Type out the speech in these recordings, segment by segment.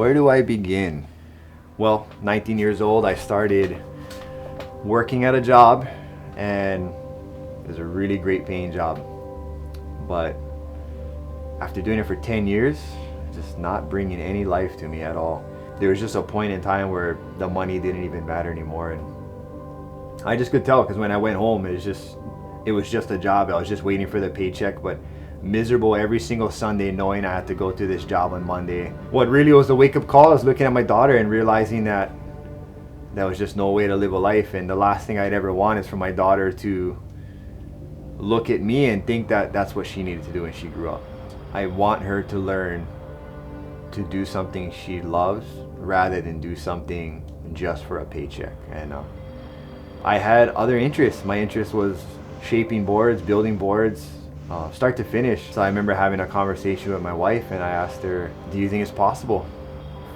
Where do I begin? Well, 19 years old, I started working at a job, and it was a really great paying job. But after doing it for 10 years, just not bringing any life to me at all. There was just a point in time where the money didn't even matter anymore, and I just could tell, because when I went home, it was just a job. I was just waiting for the paycheck, but miserable every single Sunday knowing I had to go to this job on Monday. What really was the wake-up call was looking at my daughter and realizing that there was just no way to live a life, and the last thing I'd ever want is for my daughter to look at me and think that that's what she needed to do when she grew up. I want her to learn to do something she loves rather than do something just for a paycheck. And I had other interests. My interest was shaping boards, building boards, start to finish. So I remember having a conversation with my wife, and I asked her, do you think it's possible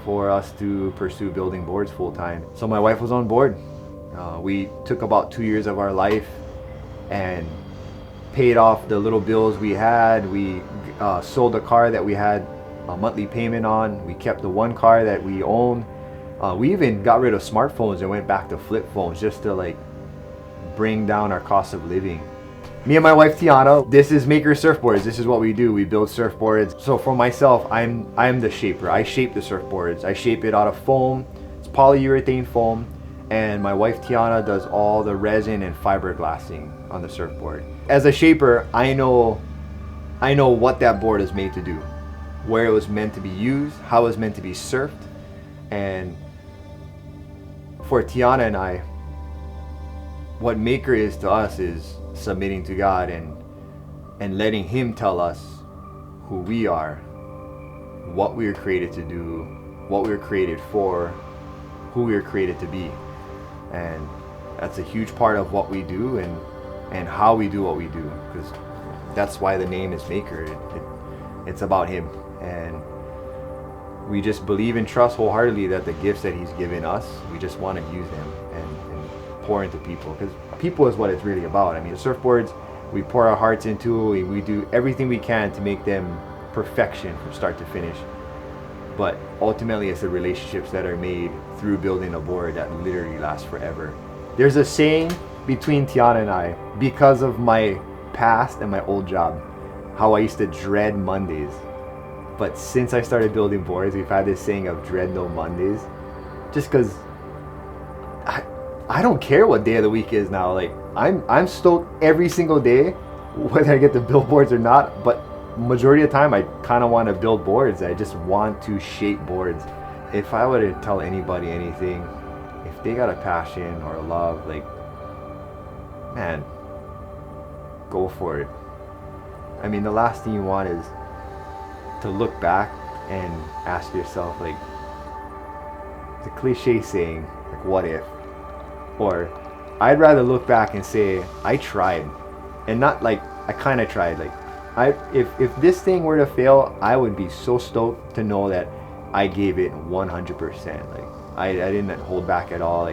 for us to pursue building boards full time? So my wife was on board. We took about 2 years of our life and paid off the little bills we had. We sold a car that we had a monthly payment on. We kept the one car that we owned. We even got rid of smartphones and went back to flip phones just to bring down our cost of living. Me and my wife Tiana, this is Maker Surfboards. This is what we do. We build surfboards. So for myself, I'm the shaper. I shape the surfboards. I shape it out of foam. It's polyurethane foam, and my wife Tiana does all the resin and fiberglassing on the surfboard. As a shaper, I know what that board is made to do, where it was meant to be used, how it was meant to be surfed. And for Tiana and I, what Maker is to us is submitting to God and letting Him tell us who we are, what we were created to do, what we were created for, who we were created to be. And that's a huge part of what we do and how we do what we do, because that's why the name is Maker. It's about Him, and we just believe and trust wholeheartedly that the gifts that He's given us, we just want to use them and pour into people, because people is what it's really about. I mean, the surfboards, we pour our hearts into, we do everything we can to make them perfection from start to finish. But ultimately, it's the relationships that are made through building a board that literally lasts forever. There's a saying between Tiana and I, because of my past and my old job, how I used to dread Mondays. But since I started building boards, we've had this saying of dread no Mondays, just because I don't care what day of the week is now. I'm stoked every single day, whether I get to build boards or not. But majority of the time, I kind of want to build boards. I just want to shape boards. If I were to tell anybody anything, if they got a passion or a love, man, go for it. I mean, the last thing you want is to look back and ask yourself, the cliche saying, what if? Or I'd rather look back and say, I tried, and not I kind of tried. If this thing were to fail, I would be so stoked to know that I gave it 100%. I didn't hold back at all.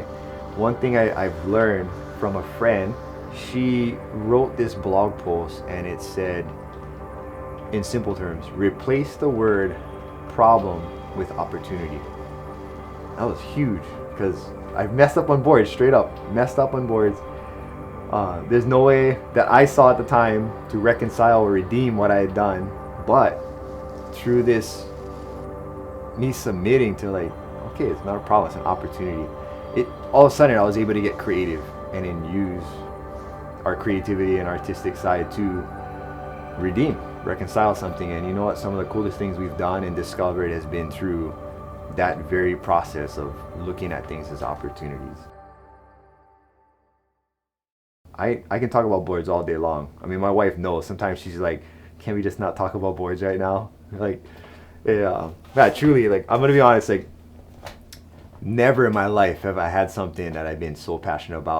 One thing I've learned from a friend, she wrote this blog post, and it said, in simple terms, replace the word problem with opportunity. That was huge, because I've messed up on boards, straight up messed up on boards. There's no way that I saw at the time to reconcile or redeem what I had done, but through this, me submitting to okay, it's not a problem, it's an opportunity. All of a sudden I was able to get creative and then use our creativity and artistic side to reconcile something. And you know what? Some of the coolest things we've done and discovered has been through that very process of looking at things as opportunities. I can talk about boards all day long. I mean, my wife knows. Sometimes she's like, can we just not talk about boards right now? Truly, I'm gonna be honest, never in my life have I had something that I've been so passionate about